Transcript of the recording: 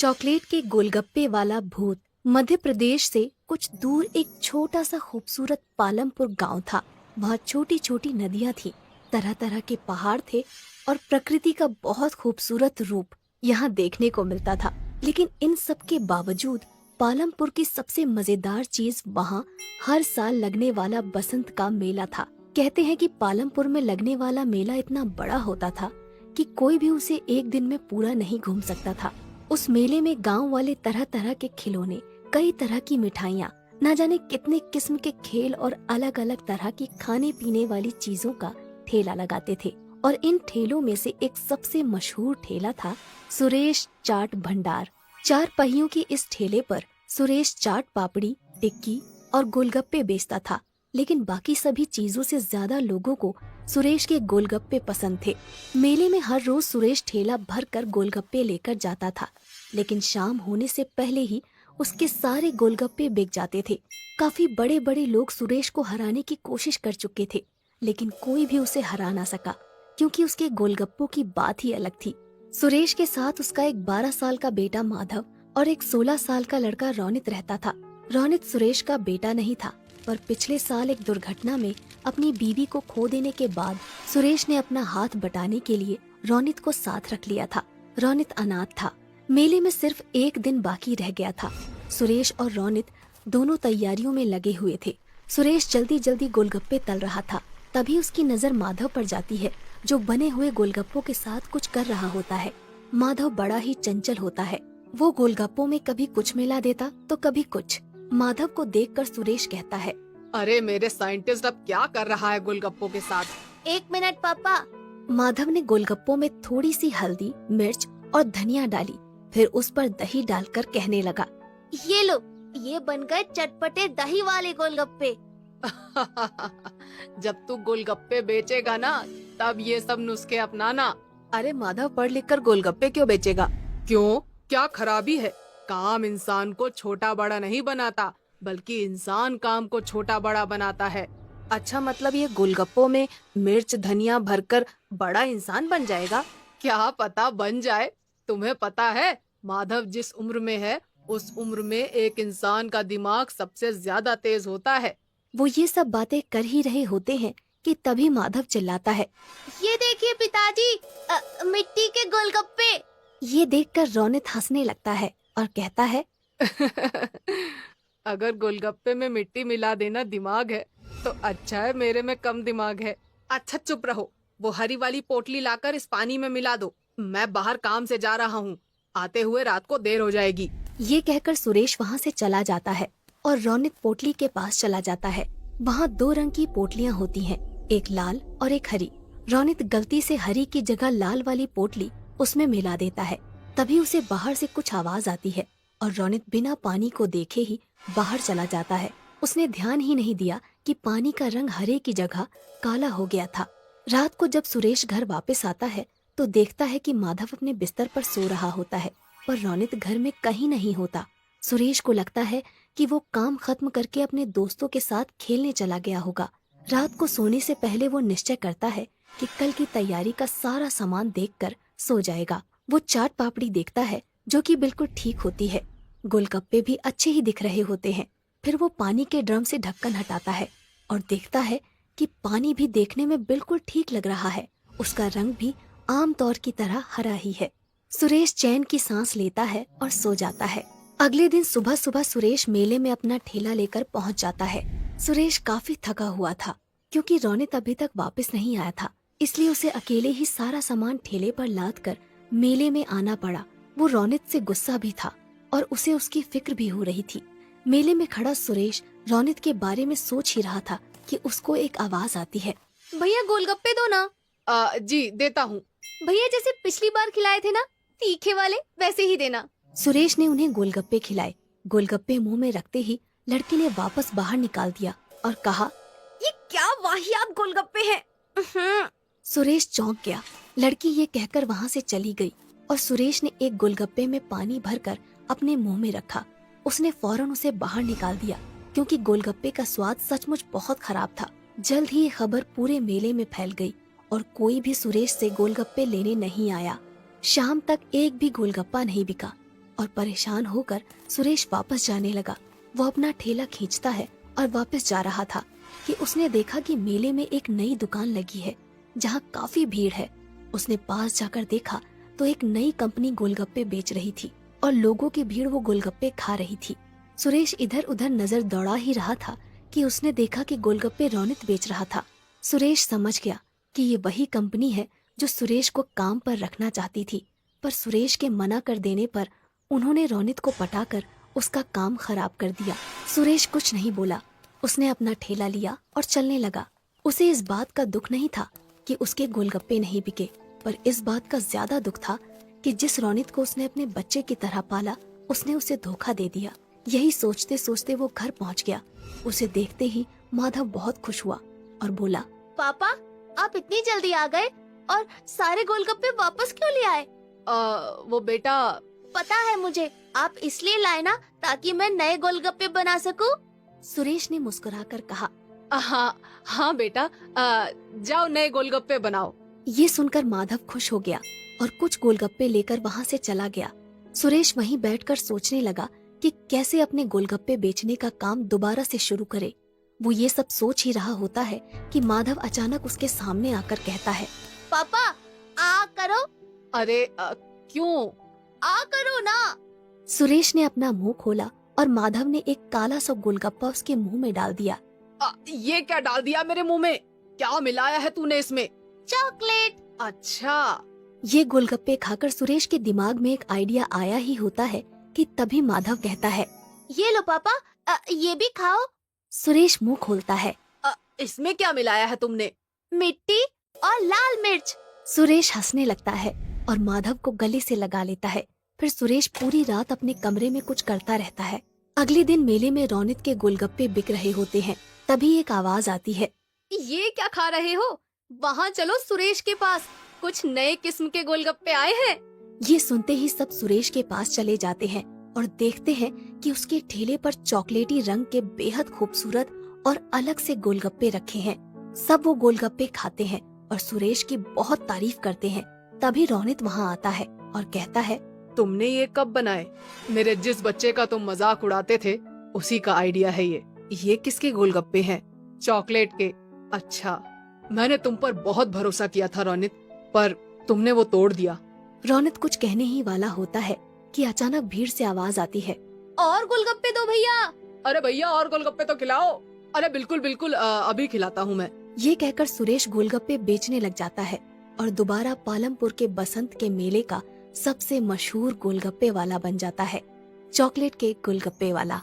Chocolate के गोलगप्पे वाला भूत। मध्य प्रदेश से कुछ दूर एक छोटा सा खूबसूरत पालमपुर गांव था। वहाँ छोटी छोटी नदियाँ थी, तरह तरह के पहाड़ थे और प्रकृति का बहुत खूबसूरत रूप यहाँ देखने को मिलता था। लेकिन इन सब के बावजूद पालमपुर की सबसे मजेदार चीज वहाँ हर साल लगने वाला बसंत का मेला था। कहते हैं कि पालमपुर में लगने वाला मेला इतना बड़ा होता था कि कोई भी उसे एक दिन में पूरा नहीं घूम सकता था। उस मेले में गांव वाले तरह तरह के खिलौने, कई तरह की मिठाइयाँ, न जाने कितने किस्म के खेल और अलग अलग तरह की खाने पीने वाली चीजों का ठेला लगाते थे। और इन ठेलों में से एक सबसे मशहूर ठेला था सुरेश चाट भंडार। 4 पहियों के इस ठेले पर सुरेश चाट पापड़ी, टिक्की और गोलगप्पे बेचता था। लेकिन बाकी सभी चीजों से ज्यादा लोगों को सुरेश के गोलगप्पे पसंद थे। मेले में हर रोज सुरेश ठेला भर कर गोलगप्पे लेकर जाता था, लेकिन शाम होने से पहले ही उसके सारे गोलगप्पे बिक जाते थे। काफी बड़े बड़े लोग सुरेश को हराने की कोशिश कर चुके थे, लेकिन कोई भी उसे हरा ना सका, क्योंकि उसके गोलगप्पों की बात ही अलग थी। सुरेश के साथ उसका एक 12 साल का बेटा माधव और एक 16 साल का लड़का रोनित रहता था। रोनित सुरेश का बेटा नहीं था, पर पिछले साल एक दुर्घटना में अपनी बीवी को खो देने के बाद सुरेश ने अपना हाथ बटाने के लिए रोनित को साथ रख लिया था। रोनित अनाथ था। मेले में सिर्फ एक दिन बाकी रह गया था। सुरेश और रोनित दोनों तैयारियों में लगे हुए थे। सुरेश जल्दी जल्दी गोलगप्पे तल रहा था। तभी उसकी नजर माधव पर जाती है, जो बने हुए गोलगप्पों के साथ कुछ कर रहा होता है। माधव बड़ा ही चंचल होता है। वो गोलगप्पों में कभी कुछ मिला देता तो कभी कुछ। माधव को देखकर सुरेश कहता है, अरे मेरे साइंटिस्ट अब क्या कर रहा है गोलगप्पों के साथ? 1 मिनट पापा। माधव ने गोलगप्पों में थोड़ी सी हल्दी, मिर्च और धनिया डाली, फिर उस पर दही डालकर कहने लगा, ये लो, ये बन गए चटपटे दही वाले गोलगप्पे। जब तू गोलगप्पे बेचेगा ना, तब ये सब नुस्खे अपनाना। अरे माधव, पढ़ लिख कर गोलगप्पे क्यों बेचेगा? क्यों, क्या खराबी है? काम इंसान को छोटा बड़ा नहीं बनाता, बल्कि इंसान काम को छोटा बड़ा बनाता है। अच्छा, मतलब ये गोलगप्पों में मिर्च धनिया भरकर बड़ा इंसान बन जाएगा? क्या पता बन जाए। तुम्हें पता है, माधव जिस उम्र में है, उस उम्र में एक इंसान का दिमाग सबसे ज्यादा तेज होता है। वो ये सब बातें कर ही रहे होते हैं कि तभी माधव चिल्लाता है, ये देखिए पिताजी, मिट्टी के गोलगप्पे। ये देखकर रोनित हंसने लगता है और कहता है, अगर गोलगप्पे में मिट्टी मिला देना दिमाग है, तो अच्छा है मेरे में कम दिमाग है। अच्छा चुप रहो, वो हरी वाली पोटली लाकर इस पानी में मिला दो। मैं बाहर काम से जा रहा हूँ, आते हुए रात को देर हो जाएगी। ये कहकर सुरेश वहाँ से चला जाता है और रोनित पोटली के पास चला जाता है। वहाँ 2 रंग की पोटलियाँ होती हैं, एक लाल और एक हरी। रोनित गलती से हरी की जगह लाल वाली पोटली उसमें मिला देता है। तभी उसे बाहर से कुछ आवाज आती है और रोनित बिना पानी को देखे ही बाहर चला जाता है। उसने ध्यान ही नहीं दिया कि पानी का रंग हरे की जगह काला हो गया था। रात को जब सुरेश घर वापस आता है तो देखता है कि माधव अपने बिस्तर पर सो रहा होता है, पर रोनित घर में कहीं नहीं होता। सुरेश को लगता है कि वो काम खत्म करके अपने दोस्तों के साथ खेलने चला गया होगा। रात को सोने से पहले वो निश्चय करता है कि कल की तैयारी का सारा सामान देखकर सो जाएगा। वो चाट पापड़ी देखता है, जो कि बिल्कुल ठीक होती है। गोलगप्पे भी अच्छे ही दिख रहे होते हैं। फिर वो पानी के ड्रम से ढक्कन हटाता है और देखता है कि पानी भी देखने में बिल्कुल ठीक लग रहा है। उसका रंग भी आम तौर की तरह हरा ही है। सुरेश चैन की सांस लेता है और सो जाता है। अगले दिन सुबह सुबह सुरेश मेले में अपना ठेला लेकर पहुंच जाता है। सुरेश काफी थका हुआ था, क्योंकि रोनित अभी तक वापस नहीं आया था, इसलिए उसे अकेले ही सारा सामान ठेले पर लाद कर मेले में आना पड़ा। वो रोनित से गुस्सा भी था और उसे उसकी फिक्र भी हो रही थी। मेले में खड़ा सुरेश रोनित के बारे में सोच ही रहा था कि उसको एक आवाज आती है, भैया गोलगप्पे दो ना। जी देता हूँ। भैया जैसे पिछली बार खिलाए थे ना, तीखे वाले, वैसे ही देना। सुरेश ने उन्हें गोलगप्पे खिलाए। गोलगप्पे मुंह में रखते ही लड़की ने वापस बाहर निकाल दिया और कहा, ये क्या वाहियात गोलगप्पे हैं। सुरेश चौंक गया। लड़की ये कहकर वहाँ से चली गई और सुरेश ने एक गोलगप्पे में पानी भरकर अपने मुंह में रखा। उसने फौरन उसे बाहर निकाल दिया, क्योंकि गोलगप्पे का स्वाद सचमुच बहुत खराब था। जल्द ही ये खबर पूरे मेले में फैल गई और कोई भी सुरेश से गोलगप्पे लेने नहीं आया। शाम तक एक भी गोलगप्पा नहीं बिका। और परेशान होकर सुरेश वापस जाने लगा। वो अपना ठेला खींचता है और वापस जा रहा था कि उसने देखा कि मेले में एक नई दुकान लगी है जहाँ काफी भीड़ है। उसने पास जाकर देखा तो एक नई कंपनी गोलगप्पे बेच रही थी और लोगों की भीड़ वो गोलगप्पे खा रही थी। सुरेश इधर उधर नजर दौड़ा ही रहा था कि उसने देखा कि गोलगप्पे रौनित बेच रहा था। सुरेश समझ गया कि ये वही कंपनी है जो सुरेश को काम पर रखना चाहती थी, पर सुरेश के मना कर देने पर उन्होंने रौनित को पटाकर उसका काम खराब कर दिया। सुरेश कुछ नहीं बोला, उसने अपना ठेला लिया और चलने लगा। उसे इस बात का दुख नहीं था कि उसके गोलगप्पे नहीं बिके, पर इस बात का ज्यादा दुख था कि जिस रौनित को उसने अपने बच्चे की तरह पाला, उसने उसे धोखा दे दिया। यही सोचते सोचते वो घर पहुंच गया। उसे देखते ही माधव बहुत खुश हुआ और बोला, पापा, आप इतनी जल्दी आ गए और सारे गोलगप्पे वापस क्यों ले आए? वो बेटा, पता है मुझे, आप इसलिए लाए ना ताकि मैं नए गोलगप्पे बना सकूं। सुरेश ने मुस्कुराकर कहा। हाँ हाँ बेटा, जाओ नए गोलगप्पे बनाओ। ये सुनकर माधव खुश हो गया और कुछ गोलगप्पे लेकर वहाँ से चला गया। सुरेश वहीं बैठकर सोचने लगा कि कैसे अपने गोलगप्पे बेचने का काम दोबारा से शुरू करे। वो ये सब सोच ही रहा होता है कि माधव अचानक उसके सामने आकर कहता है, पापा, आ करो। अरे क्यों? आ करो ना। सुरेश ने अपना मुंह खोला और माधव ने एक काला सा गोलगप्पा उसके मुंह में डाल दिया। ये क्या डाल दिया मेरे मुंह में? क्या मिलाया है तूने इसमें? चॉकलेट। अच्छा। ये गोलगप्पे खाकर सुरेश के दिमाग में एक आइडिया आया ही होता है कि तभी माधव कहता है, ये लो पापा, ये भी खाओ। सुरेश मुंह खोलता है। इसमें क्या मिलाया है तुमने? मिट्टी और लाल मिर्च। सुरेश हंसने लगता है और माधव को गले से लगा लेता है। फिर सुरेश पूरी रात अपने कमरे में कुछ करता रहता है। अगले दिन मेले में रौनित के गोलगप्पे बिक रहे होते हैं। तभी एक आवाज आती है, ये क्या खा रहे हो? वहाँ चलो सुरेश के पास, कुछ नए किस्म के गोलगप्पे आए हैं। ये सुनते ही सब सुरेश के पास चले जाते हैं और देखते हैं कि उसके ठेले पर चॉकलेटी रंग के बेहद खूबसूरत और अलग से गोलगप्पे रखे हैं। सब वो गोलगप्पे खाते हैं और सुरेश की बहुत तारीफ करते हैं। तभी रौनित वहाँ आता है और कहता है, तुमने ये कब बनाए? मेरे जिस बच्चे का तुम मजाक उड़ाते थे उसी का आइडिया है ये। ये किसके गोलगप्पे हैं? चॉकलेट के। अच्छा, मैंने तुम पर बहुत भरोसा किया था रौनित, पर तुमने वो तोड़ दिया। रौनित कुछ कहने ही वाला होता है कि अचानक भीड़ से आवाज आती है, और गोलगप्पे दो भैया। अरे भैया, और गोलगप्पे तो खिलाओ। अरे बिल्कुल बिल्कुल, अभी खिलाता हूँ मैं। ये कहकर सुरेश गोलगप्पे बेचने लग जाता है और दोबारा पालमपुर के बसंत के मेले का सबसे मशहूर गोलगप्पे वाला बन जाता है, चॉकलेट के गोलगप्पे वाला।